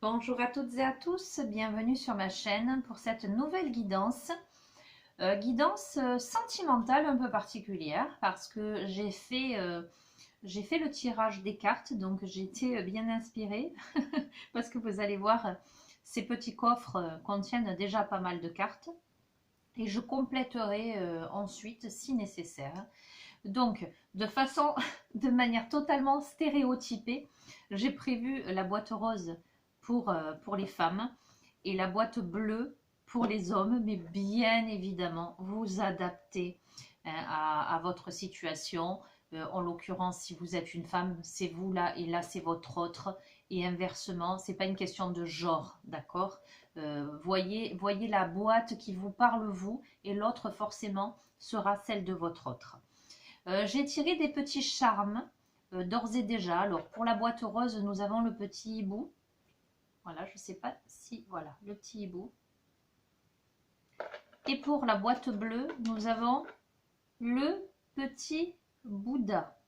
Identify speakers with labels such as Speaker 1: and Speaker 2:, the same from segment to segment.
Speaker 1: Bonjour à toutes et à tous, bienvenue sur ma chaîne pour cette nouvelle guidance. Guidance sentimentale un peu particulière parce que j'ai fait le tirage des cartes, donc j'ai été bien inspirée parce que vous allez voir, ces petits coffres contiennent déjà pas mal de cartes et je compléterai ensuite si nécessaire. Donc, de manière totalement stéréotypée, j'ai prévu la boîte rose pour les femmes et la boîte bleue pour les hommes, mais bien évidemment, vous adaptez à votre situation. En l'occurrence, si vous êtes une femme, c'est vous là et là, c'est votre autre. Et inversement, c'est pas une question de genre, d'accord? Voyez la boîte qui vous parle vous et l'autre forcément sera celle de votre autre. J'ai tiré des petits charmes d'ores et déjà. Alors pour la boîte rose, nous avons le petit hibou. Voilà, je ne sais pas si... Voilà, le petit hibou. Et pour la boîte bleue, nous avons le petit Bouddha.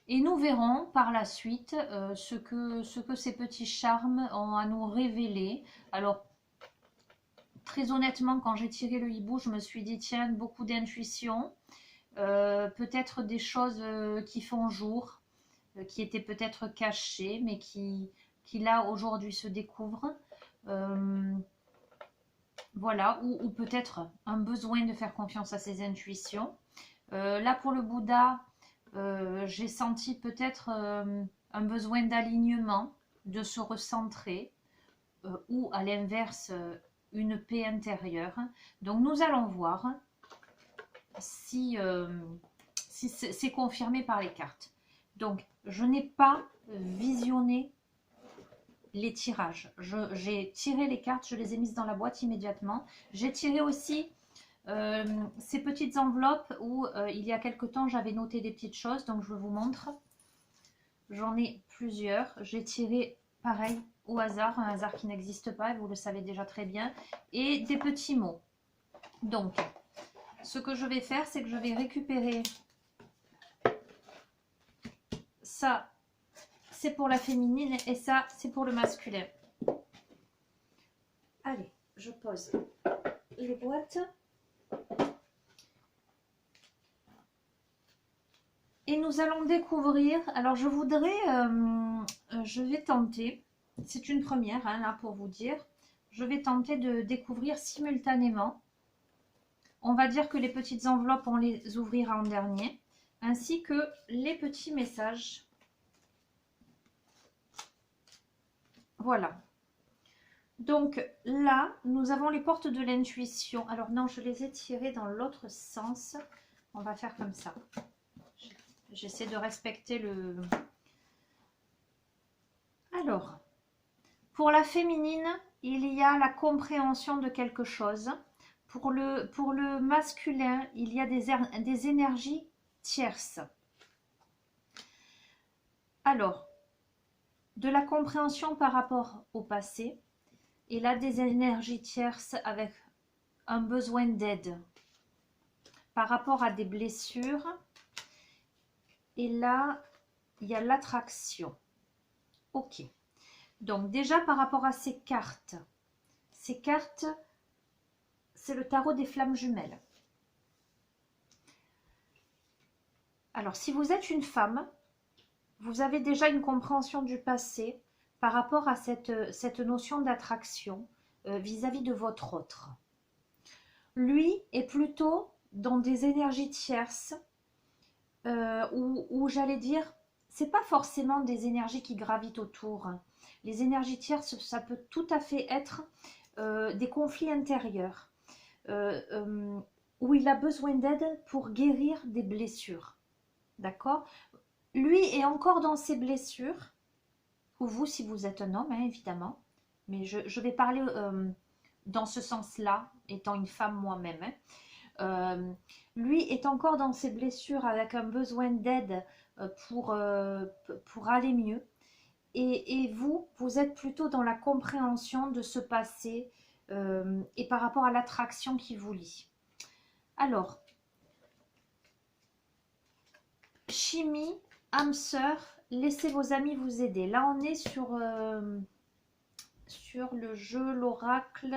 Speaker 1: Et nous verrons par la suite ce que ces petits charmes ont à nous révéler. Alors, très honnêtement, quand j'ai tiré le hibou, je me suis dit, tiens, beaucoup d'intuition. Peut-être des choses qui font jour, qui étaient peut-être cachées, mais qui là aujourd'hui se découvrent. Voilà, ou peut-être un besoin de faire confiance à ses intuitions. Là pour le Bouddha, j'ai senti peut-être un besoin d'alignement, de se recentrer, ou à l'inverse, une paix intérieure. Donc nous allons voir si, si c'est confirmé par les cartes. Donc, je n'ai pas visionné les tirages. J'ai tiré les cartes, je les ai mises dans la boîte immédiatement. J'ai tiré aussi ces petites enveloppes où il y a quelque temps j'avais noté des petites choses, donc je vous montre. J'en ai plusieurs. J'ai tiré pareil au hasard, un hasard qui n'existe pas, vous le savez déjà très bien, et des petits mots. Donc, ce que je vais faire, c'est que je vais récupérer ça, c'est pour la féminine et ça, c'est pour le masculin. Allez, je pose les boîtes. Et nous allons découvrir, alors je vais tenter, c'est une première hein, là pour vous dire, je vais tenter de découvrir simultanément. On va dire que les petites enveloppes, on les ouvrira en dernier, ainsi que les petits messages. Voilà. Donc là, nous avons les portes de l'intuition. Alors non, je les ai tirées dans l'autre sens. On va faire comme ça. J'essaie de respecter le... Alors, pour la féminine, il y a la compréhension de quelque chose. Pour le masculin, il y a des énergies tierces. Alors, de la compréhension par rapport au passé, et là des énergies tierces avec un besoin d'aide par rapport à des blessures. Et là, il y a l'attraction. Ok. Donc déjà par rapport à ces cartes, c'est le tarot des flammes jumelles. Alors si vous êtes une femme, vous avez déjà une compréhension du passé par rapport à cette notion d'attraction vis-à-vis de votre autre. Lui est plutôt dans des énergies tierces où j'allais dire, c'est pas forcément des énergies qui gravitent autour. Les énergies tierces, ça peut tout à fait être des conflits intérieurs où il a besoin d'aide pour guérir des blessures. D'accord? Lui est encore dans ses blessures, ou vous si vous êtes un homme, hein, évidemment, mais je vais parler dans ce sens-là, étant une femme moi-même. Hein. Lui est encore dans ses blessures avec un besoin d'aide pour aller mieux. Et vous êtes plutôt dans la compréhension de ce passé et par rapport à l'attraction qui vous lie. Alors, chimie, âme sœur laissez vos amis vous aider. Là, on est sur le jeu, l'oracle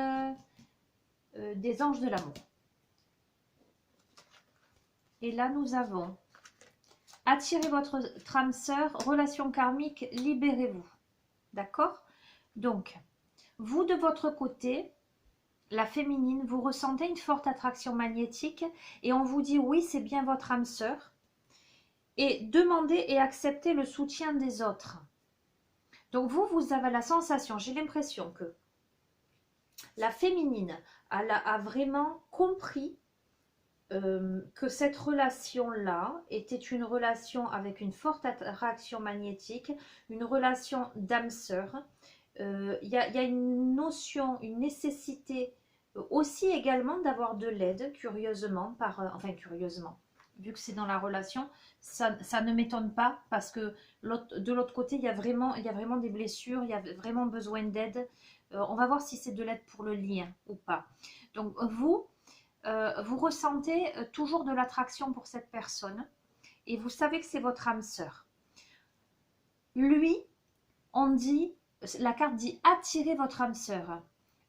Speaker 1: des anges de l'amour. Et là, nous avons attirez votre âme sœur, relation karmique, libérez-vous. D'accord? Donc, vous de votre côté, la féminine, vous ressentez une forte attraction magnétique et on vous dit oui, c'est bien votre âme sœur. Et demandez et acceptez le soutien des autres. Donc vous avez la sensation, j'ai l'impression que la féminine a vraiment compris que cette relation-là était une relation avec une forte attraction magnétique, une relation d'âme-sœur. Il y a une notion, une nécessité aussi également d'avoir de l'aide, curieusement, enfin curieusement, vu que c'est dans la relation, ça ne m'étonne pas parce que de l'autre côté, il y a vraiment des blessures, il y a vraiment besoin d'aide. On va voir si c'est de l'aide pour le lien ou pas. Donc vous ressentez toujours de l'attraction pour cette personne et vous savez que c'est votre âme sœur. Lui, la carte dit attirez votre âme sœur,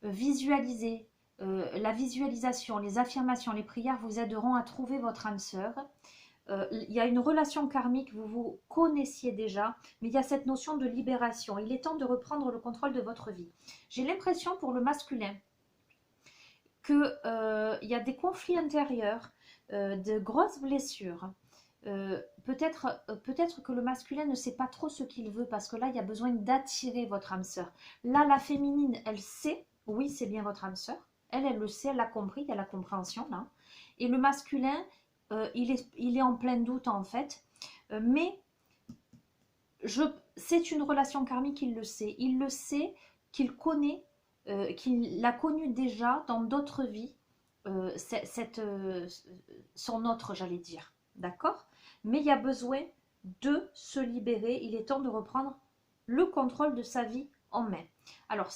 Speaker 1: visualisez. La visualisation, les affirmations, les prières vous aideront à trouver votre âme sœur. Il y a une relation karmique, vous vous connaissiez déjà, mais il y a cette notion de libération. Il est temps de reprendre le contrôle de votre vie. J'ai l'impression pour le masculin qu'il y a des conflits intérieurs, de grosses blessures. Peut-être que le masculin ne sait pas trop ce qu'il veut parce que là, il y a besoin d'attirer votre âme sœur. Là, la féminine, elle sait, oui, c'est bien votre âme sœur. Elle le sait, elle l'a compris, il y a la compréhension là. Et le masculin, il est en plein doute en fait. Mais c'est une relation karmique, il le sait. Il le sait, qu'il connaît, qu'il l'a connu déjà dans d'autres vies, son autre, j'allais dire. D'accord? Mais il y a besoin de se libérer. Il est temps de reprendre le contrôle de sa vie en main. Alors,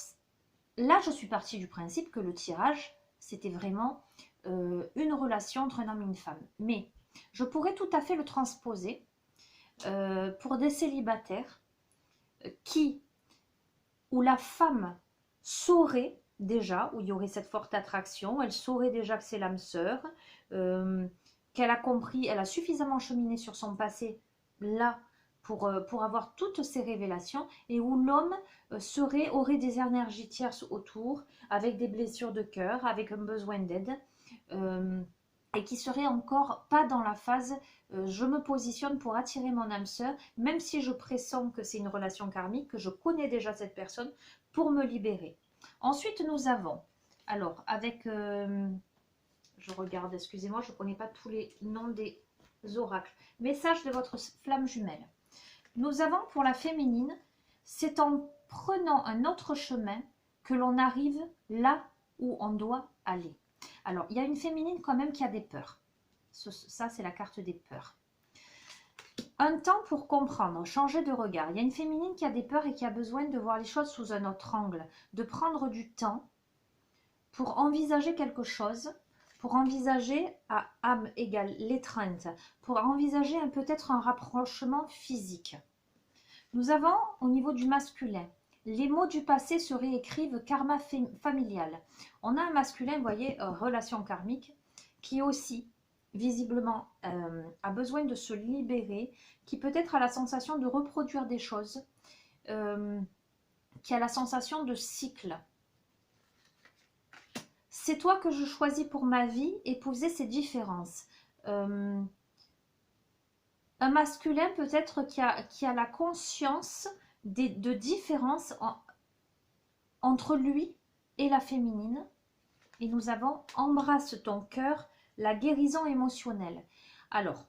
Speaker 1: là, je suis partie du principe que le tirage, c'était vraiment une relation entre un homme et une femme. Mais je pourrais tout à fait le transposer pour des célibataires où la femme saurait déjà, où il y aurait cette forte attraction, elle saurait déjà que c'est l'âme sœur, qu'elle a compris, elle a suffisamment cheminé sur son passé là pour avoir toutes ces révélations, et où l'homme aurait des énergies tierces autour, avec des blessures de cœur, avec un besoin d'aide, et qui serait encore pas dans la phase je me positionne pour attirer mon âme sœur, même si je pressens que c'est une relation karmique, que je connais déjà cette personne, pour me libérer. Ensuite, nous avons, alors avec, je regarde, excusez-moi, je ne connais pas tous les noms des oracles. Message de votre flamme jumelle. Nous avons pour la féminine, c'est en prenant un autre chemin que l'on arrive là où on doit aller. Alors, il y a une féminine quand même qui a des peurs. Ça, c'est la carte des peurs. Un temps pour comprendre, changer de regard. Il y a une féminine qui a des peurs et qui a besoin de voir les choses sous un autre angle, de prendre du temps pour envisager quelque chose, pour envisager à âme égale l'étreinte, pour envisager peut-être un rapprochement physique. Nous avons au niveau du masculin, les mots du passé se réécrivent, karma familial. On a un masculin, vous voyez, relation karmique, qui aussi, visiblement, a besoin de se libérer, qui peut-être a la sensation de reproduire des choses, qui a la sensation de cycle. C'est toi que je choisis pour ma vie, épouser ces différences. Un masculin peut-être qui a la conscience de différence entre lui et la féminine. Et nous avons embrasse ton cœur, la guérison émotionnelle. Alors,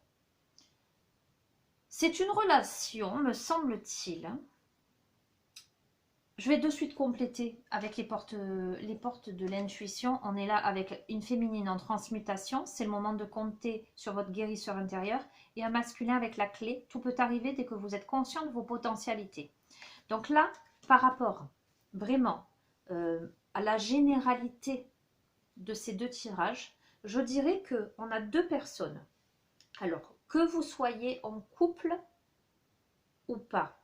Speaker 1: c'est une relation, me semble-t-il. Je vais de suite compléter avec les portes de l'intuition. On est là avec une féminine en transmutation. C'est le moment de compter sur votre guérisseur intérieur. Et un masculin avec la clé. Tout peut arriver dès que vous êtes conscient de vos potentialités. Donc là, par rapport vraiment à la généralité de ces deux tirages, je dirais qu'on a deux personnes. Alors, que vous soyez en couple ou pas.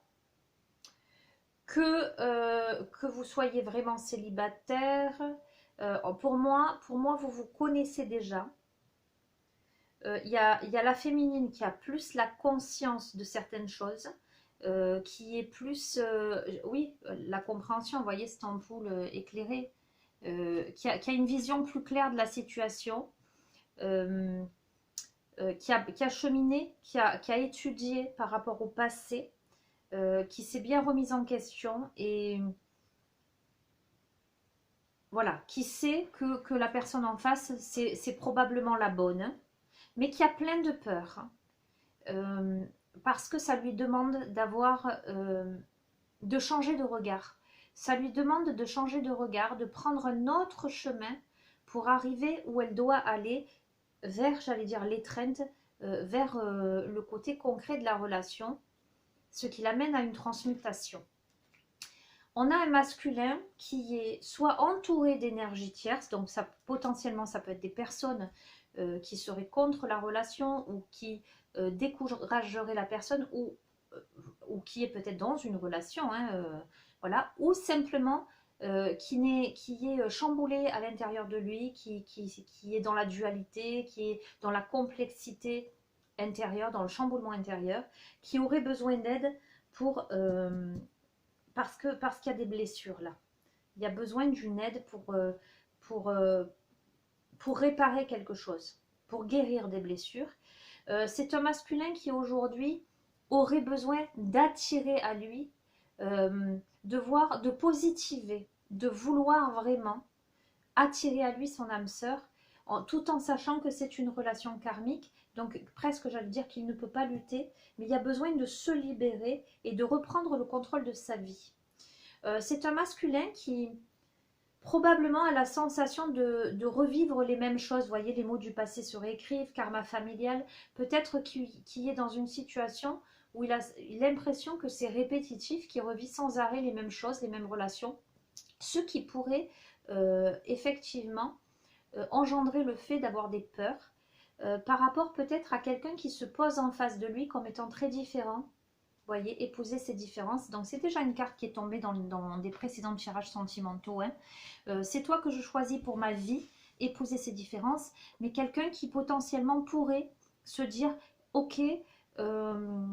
Speaker 1: Que vous soyez vraiment célibataire, pour moi, vous vous connaissez déjà. Il y a la féminine qui a plus la conscience de certaines choses, qui est plus, oui, la compréhension, vous voyez cette ampoule éclairée, qui a une vision plus claire de la situation, euh, qui a cheminé, qui a étudié par rapport au passé, qui s'est bien remise en question et voilà, qui sait que la personne en face, c'est probablement la bonne, mais qui a plein de peurs. Euh, Parce que ça lui demande de changer de regard. Ça lui demande de changer de regard, de prendre un autre chemin pour arriver où elle doit aller vers, j'allais dire, l'étreinte, vers le côté concret de la relation, ce qui l'amène à une transmutation. On a un masculin qui est soit entouré d'énergie tierce, donc ça, potentiellement ça peut être des personnes qui seraient contre la relation ou qui décourageraient la personne ou qui est peut-être dans une relation, hein, voilà, ou simplement qui est chamboulé à l'intérieur de lui, qui est dans la dualité, qui est dans la complexité intérieure, dans le chamboulement intérieur, qui aurait besoin d'aide pour parce qu'il y a des blessures là. Il y a besoin d'une aide pour, euh, pour réparer quelque chose, pour guérir des blessures. C'est un masculin qui aujourd'hui aurait besoin d'attirer à lui, de positiver, de vouloir vraiment attirer à lui son âme sœur, tout en sachant que c'est une relation karmique, donc presque j'allais dire qu'il ne peut pas lutter, mais il y a besoin de se libérer et de reprendre le contrôle de sa vie. C'est un masculin qui probablement a la sensation de revivre les mêmes choses. Vous voyez, les mots du passé se réécrivent, karma familial. Peut-être qu'il est dans une situation où il a l'impression que c'est répétitif, qu'il revit sans arrêt les mêmes choses, les mêmes relations. Ce qui pourrait effectivement engendrer le fait d'avoir des peurs par rapport peut-être à quelqu'un qui se pose en face de lui comme étant très différent. Vous voyez, épouser ces différences. Donc c'est déjà une carte qui est tombée dans des précédents tirages sentimentaux. Hein. C'est toi que je choisis pour ma vie, épouser ces différences, mais quelqu'un qui potentiellement pourrait se dire, ok, euh,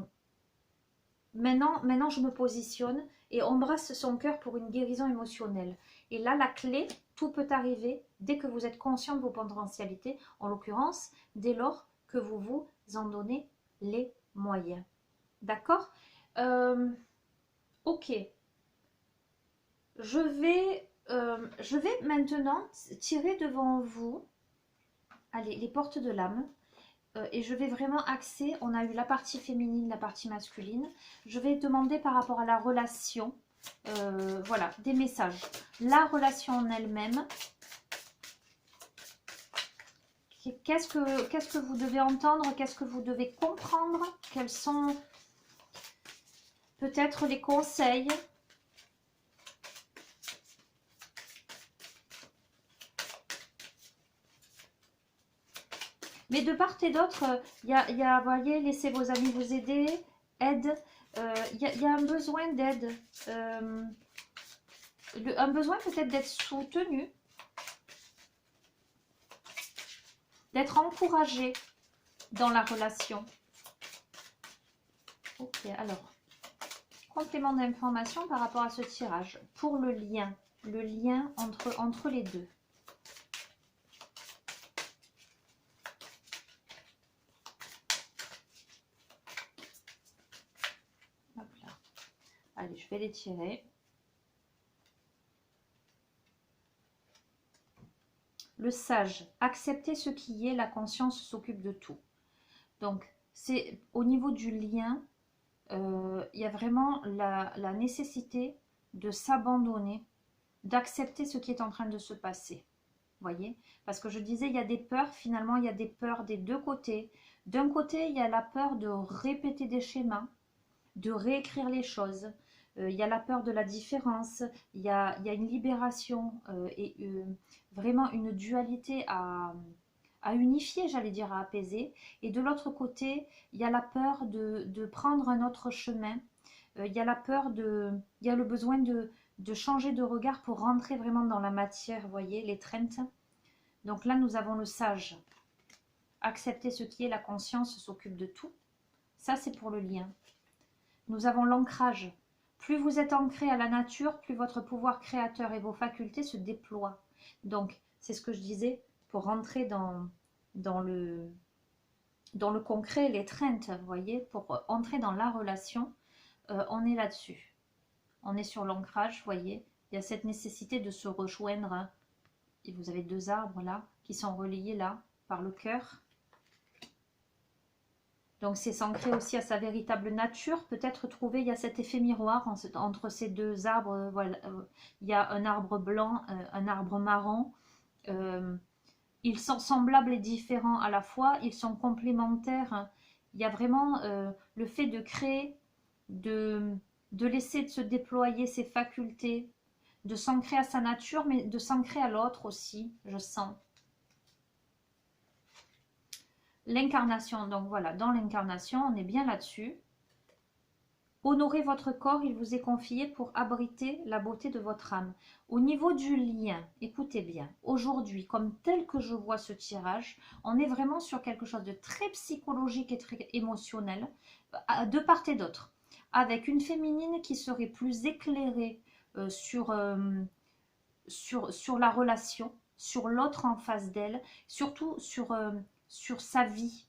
Speaker 1: maintenant je me positionne et embrasse son cœur pour une guérison émotionnelle. Et là, la clé, tout peut arriver dès que vous êtes conscient de vos potentialités, en l'occurrence, dès lors que vous vous en donnez les moyens. D'accord? Ok. Je vais maintenant tirer devant vous, allez, les portes de l'âme. Et je vais vraiment axer, on a eu la partie féminine, la partie masculine. Je vais demander par rapport à la relation, voilà, des messages. La relation en elle-même. Qu'est-ce que vous devez entendre? Qu'est-ce que vous devez comprendre? Quels sont peut-être les conseils? Mais de part et d'autre, vous voyez, laissez vos amis vous aider, aide. Il y a un besoin d'aide, un besoin peut-être d'être soutenu, d'être encouragé dans la relation. Ok, alors, complément d'information par rapport à ce tirage. Pour le lien entre les deux. Hop là. Allez, je vais les tirer. Le sage, accepter ce qui est, la conscience s'occupe de tout. Donc, c'est au niveau du lien, il y a vraiment la nécessité de s'abandonner, d'accepter ce qui est en train de se passer. Voyez, parce que je disais, il y a des peurs, finalement, il y a des peurs des deux côtés. D'un côté, il y a la peur de répéter des schémas, de réécrire les choses. Il y a la peur de la différence, il y a une libération et vraiment une dualité à unifier, j'allais dire, à apaiser. Et de l'autre côté, il y a la peur de prendre un autre chemin, Il y a la peur il y a le besoin de changer de regard pour rentrer vraiment dans la matière, vous voyez, l'étreinte. Donc là, nous avons le sage. Accepter ce qui est, la conscience s'occupe de tout. Ça, c'est pour le lien. Nous avons l'ancrage. Plus vous êtes ancré à la nature, plus votre pouvoir créateur et vos facultés se déploient. Donc, c'est ce que je disais, pour rentrer dans le concret, l'étreinte, vous voyez, pour entrer dans la relation, on est là-dessus. On est sur l'ancrage, vous voyez. Il y a cette nécessité de se rejoindre. Et vous avez deux arbres là, qui sont reliés là, par le cœur. Donc c'est s'ancrer aussi à sa véritable nature. Peut-être trouver, il y a cet effet miroir entre ces deux arbres. Voilà, il y a un arbre blanc, un arbre marron. Ils sont semblables et différents à la fois. Ils sont complémentaires. Il y a vraiment le fait de créer, de laisser de se déployer ses facultés, de s'ancrer à sa nature, mais de s'ancrer à l'autre aussi, je sens. L'incarnation, donc voilà, dans l'incarnation, on est bien là-dessus. Honorez votre corps, il vous est confié pour abriter la beauté de votre âme. Au niveau du lien, écoutez bien, aujourd'hui, comme tel que je vois ce tirage, on est vraiment sur quelque chose de très psychologique et très émotionnel, de part et d'autre, avec une féminine qui serait plus éclairée sur la relation, sur l'autre en face d'elle, surtout sur sa vie,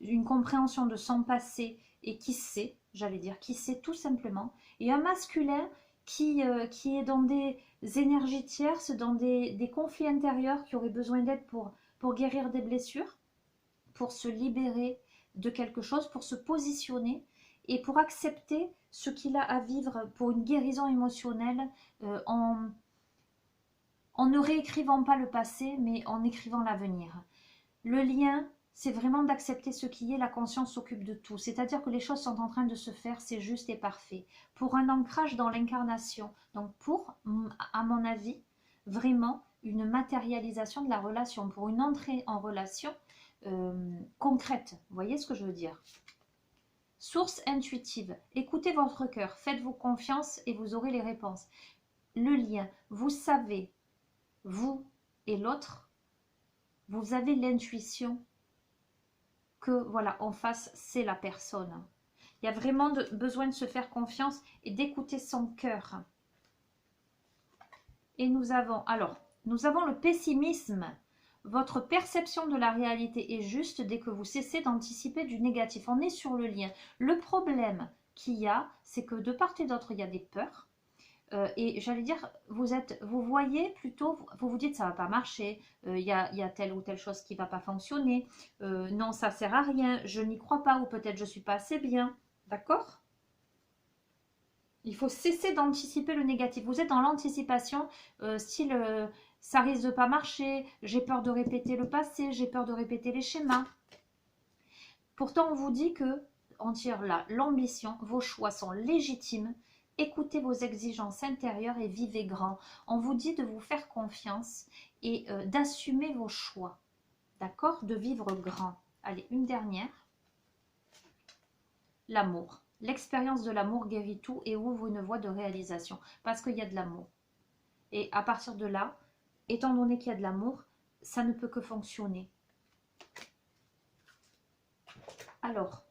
Speaker 1: une compréhension de son passé et qui sait, j'allais dire, qui sait tout simplement, et un masculin qui est dans des énergies tierces, dans des conflits intérieurs, qui aurait besoin d'aide pour guérir des blessures, pour se libérer de quelque chose, pour se positionner et pour accepter ce qu'il a à vivre pour une guérison émotionnelle en ne réécrivant pas le passé, mais en écrivant l'avenir. Le lien, c'est vraiment d'accepter ce qui est, la conscience s'occupe de tout. C'est-à-dire que les choses sont en train de se faire, c'est juste et parfait. Pour un ancrage dans l'incarnation, donc pour, à mon avis, vraiment une matérialisation de la relation, pour une entrée en relation concrète. Vous voyez ce que je veux dire ? Source intuitive. Écoutez votre cœur, faites-vous confiance et vous aurez les réponses. Le lien, vous savez, vous et l'autre, vous avez l'intuition que voilà, en face, c'est la personne. Il y a vraiment besoin de se faire confiance et d'écouter son cœur. Et nous avons le pessimisme. Votre perception de la réalité est juste dès que vous cessez d'anticiper du négatif. On est sur le lien. Le problème qu'il y a, c'est que de part et d'autre, il y a des peurs. Et j'allais dire, vous voyez plutôt, vous vous dites ça va pas marcher, y a telle ou telle chose qui va pas fonctionner, non ça sert à rien, je n'y crois pas ou peut-être je suis pas assez bien, d'accord? Il faut cesser d'anticiper le négatif. Vous êtes dans l'anticipation, style ça risque de pas marcher, j'ai peur de répéter le passé, j'ai peur de répéter les schémas. Pourtant on vous dit que, on tire là l'ambition, vos choix sont légitimes. Écoutez vos exigences intérieures et vivez grand. On vous dit de vous faire confiance et d'assumer vos choix. D'accord? De vivre grand. Allez, une dernière. L'amour. L'expérience de l'amour guérit tout et ouvre une voie de réalisation. Parce qu'il y a de l'amour. Et à partir de là, étant donné qu'il y a de l'amour, ça ne peut que fonctionner. Alors,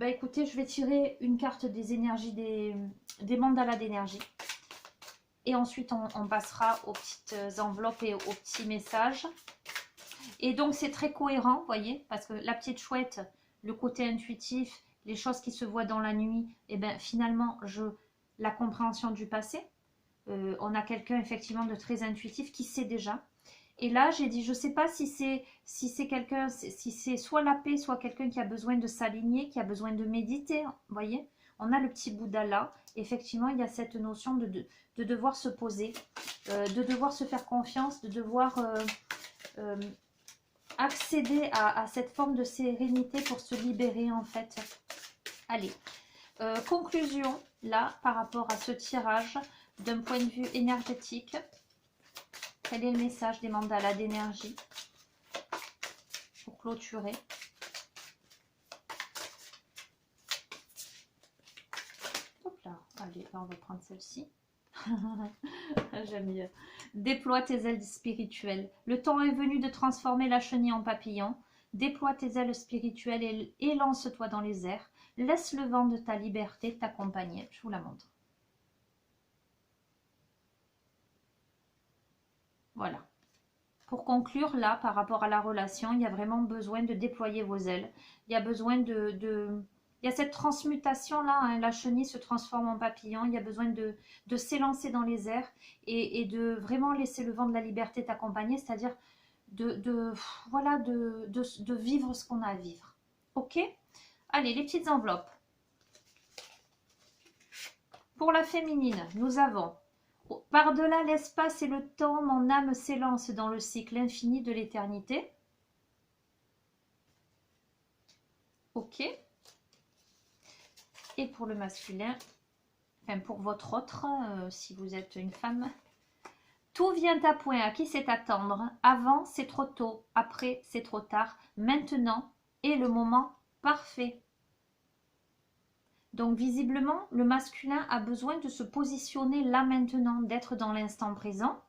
Speaker 1: écoutez, je vais tirer une carte des énergies, des mandalas d'énergie. Et ensuite, on passera aux petites enveloppes et aux petits messages. Et donc, c'est très cohérent, vous voyez, parce que la petite chouette, le côté intuitif, les choses qui se voient dans la nuit, et bien finalement, la compréhension du passé. On a quelqu'un, effectivement, de très intuitif qui sait déjà. Et là, j'ai dit, je ne sais pas si c'est quelqu'un, si c'est soit la paix, soit quelqu'un qui a besoin de s'aligner, qui a besoin de méditer. Vous voyez, on a le petit Bouddha là. Effectivement, il y a cette notion de devoir se poser, de devoir se faire confiance, de devoir accéder à cette forme de sérénité pour se libérer en fait. Allez, conclusion là par rapport à ce tirage d'un point de vue énergétique. Quel est le message des mandalas d'énergie pour clôturer? Allez, là, on va prendre celle-ci. J'aime bien. Déploie tes ailes spirituelles. Le temps est venu de transformer la chenille en papillon. Déploie tes ailes spirituelles et lance-toi dans les airs. Laisse le vent de ta liberté t'accompagner. Je vous la montre. Voilà. Pour conclure, là, par rapport à la relation, il y a vraiment besoin de déployer vos ailes. Il y a besoin il y a cette transmutation-là, hein, la chenille se transforme en papillon. Il y a besoin de s'élancer dans les airs et de vraiment laisser le vent de la liberté t'accompagner, c'est-à-dire voilà, de vivre ce qu'on a à vivre. Ok? Allez, les petites enveloppes. Pour la féminine, nous avons par-delà l'espace et le temps, mon âme s'élance dans le cycle infini de l'éternité. Ok. Et pour le masculin, enfin pour votre autre, si vous êtes une femme, tout vient à point, à qui c'est attendre. Avant, c'est trop tôt. Après, c'est trop tard. Maintenant est le moment parfait. Donc visiblement, le masculin a besoin de se positionner là maintenant, d'être dans l'instant présent.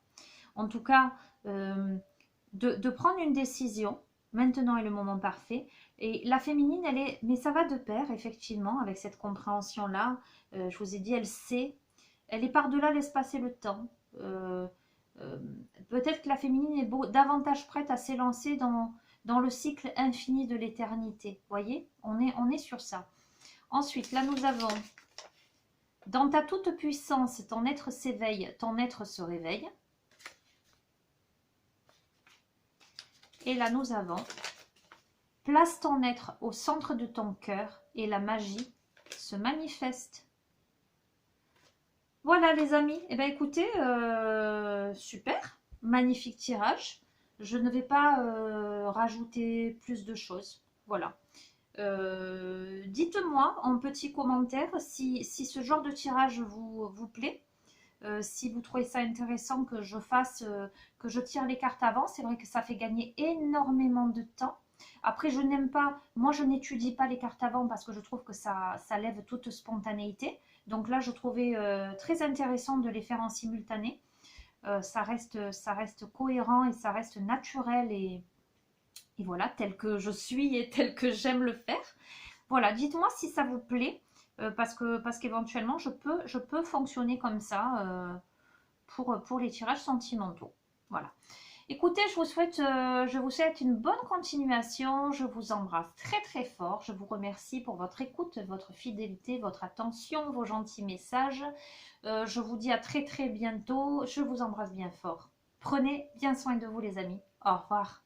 Speaker 1: En tout cas, de prendre une décision. Maintenant est le moment parfait. Et la féminine, elle est, mais ça va de pair, effectivement, avec cette compréhension-là. Je vous ai dit, elle sait. Elle est par-delà l'espace et le temps. Peut-être que la féminine est davantage prête à s'élancer dans le cycle infini de l'éternité. Vous voyez, on est sur ça. Ensuite, là, nous avons « Dans ta toute puissance, ton être s'éveille, ton être se réveille. » Et là, nous avons « Place ton être au centre de ton cœur et la magie se manifeste. » Voilà les amis, eh bien écoutez, super, magnifique tirage. Je ne vais pas rajouter plus de choses, voilà. Dites-moi en petit commentaire si ce genre de tirage vous plaît. Si vous trouvez ça intéressant que je fasse, que je tire les cartes avant, c'est vrai que ça fait gagner énormément de temps. Après, je n'aime pas, moi je n'étudie pas les cartes avant parce que je trouve que ça lève toute spontanéité. Donc là, je trouvais très intéressant de les faire en simultané. Ça reste cohérent et ça reste naturel et voilà, tel que je suis et tel que j'aime le faire. Voilà, dites-moi si ça vous plaît, parce qu'éventuellement, je peux fonctionner comme ça pour les tirages sentimentaux. Voilà. Écoutez, je vous souhaite une bonne continuation. Je vous embrasse très très fort. Je vous remercie pour votre écoute, votre fidélité, votre attention, vos gentils messages. Je vous dis à très très bientôt. Je vous embrasse bien fort. Prenez bien soin de vous les amis. Au revoir.